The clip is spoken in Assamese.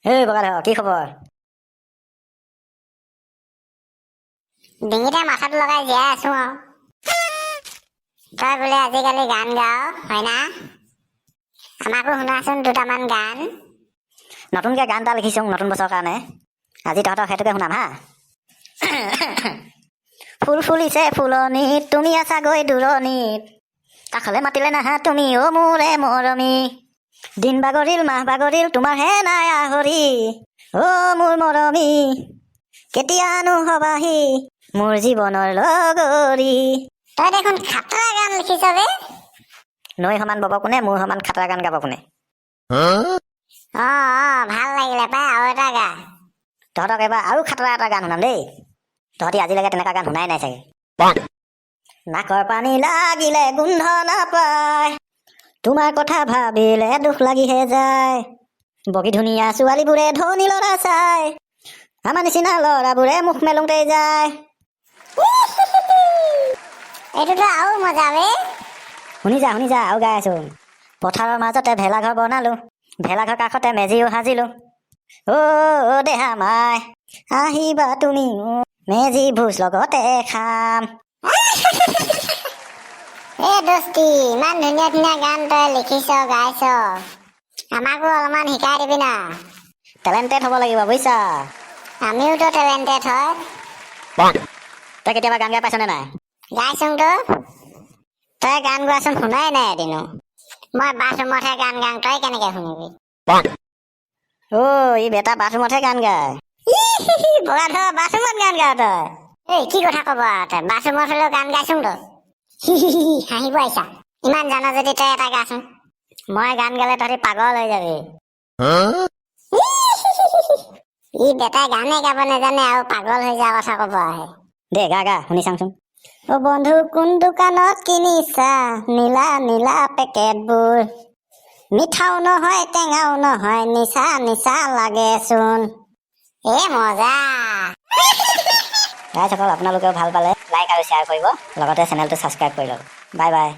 এই বগাধৰ কি খবৰ? ডিঙিতে মাথাটো লগাই জীয়াই আছো আৰু তই বোলে আজিকালি গান গাও হয় না? আমাকো শুনাচোন দুটামান গান। নতুনকৈ গান এটা লিখিছোঁ নতুন বছৰৰ কাৰণে। আজি তহঁতক সেইটোকে শুনাম হা। ফুল ফুলিছে ফুলনিত তুমি আছাগৈ দূৰণিত, কাষলৈ মাতিলে নাহা তুমি অ মোৰে মৰমী। দিন বাগৰিল মাহ বাগৰিল তোমাৰহে নাই আহৰি, অ মোৰ মৰমী কেতিয়ানো হবাহি মোৰ জীৱনৰ লগৰী। তই দেখোন খাতৰা গান লিখিছ বে। নৈ সমান বব কোনে, মোৰ সমান খাতৰা গান গাব কোনে? ভাল লাগিলে পাই, আৰু এটা গা। তহঁতক এবাৰ আৰু খাতৰা এটা গান শুনাম দেই। তহঁতি আজিলৈকে তেনেকুৱা গান শুনাই নাই চাগে। নাকৰ পানী লাগিলে গোন্ধ নাপায়, তোমাৰ কথা ভাবিলে দুখ লাগিহে যায়। বগী ধুনীয়া ছোৱালীবোৰে ধনী ল'ৰা চাই, আমাৰ নিচিনা ল'ৰাবোৰে মুখ মেলোঁতেই যায়। এইটোতো আৰু মজা বে। শুনি যা আৰু গাই আছো। পথাৰৰ মাজতে ভেলাঘৰ বনালো, ভেলাঘৰ কাষতে মেজিও সাজিলো, অ দেহা মাই আহিবা তুমি মেজি ভোজ লগতে খাম। এ দোস্তি, ইমান ধুনীয়া ধুনীয়া গান তই লিখিছ গাইছ, আমাকো অলপমান শিকাই দিবি না। টেলেণ্টেড হ'ব লাগিব বুজিছা। আমিওতো টেলেণ্টেড হয়। তই কেতিয়াবা গান গাই পাইছনে নাই? গাইছোং তো। তই গান গোৱাচোন শুনাই নাই এদিনো। মই বাথৰুমতহে গান গাং, তই কেনেকে শুনিবি? ই বেটা বাথৰুমতহে গান গায়। বগাধৰ বাথৰুমত গান গাৱ তই? এই কি কথা কব আৰু তই, বাথৰুমত হলেও গান গাইছোং তো। হাঁহিব আহিছা, ইমান জান যদি তই এটা গাচোন। মই গান গালে তহঁতি পাগল হৈ যাবি। ই বেটাই গানে গাব নাজানে আৰু পাগল হৈ যোৱা কথা কব আহে। দে গা শুনি চাওঁচোন। অ বন্ধু কোন দোকানত কিনিছা নীলা নীলা পেকেটবোৰ, মিঠাও নহয় টেঙাও নহয় নিচা নিচা লাগেচোন। এ মজা। গাইসকল আপোনালোকেও ভাল পালে লাইক আৰু শ্বেয়াৰ কৰিব, লগতে চেনেলটো ছাবস্ক্ৰাইব কৰি লওক। Bye bye.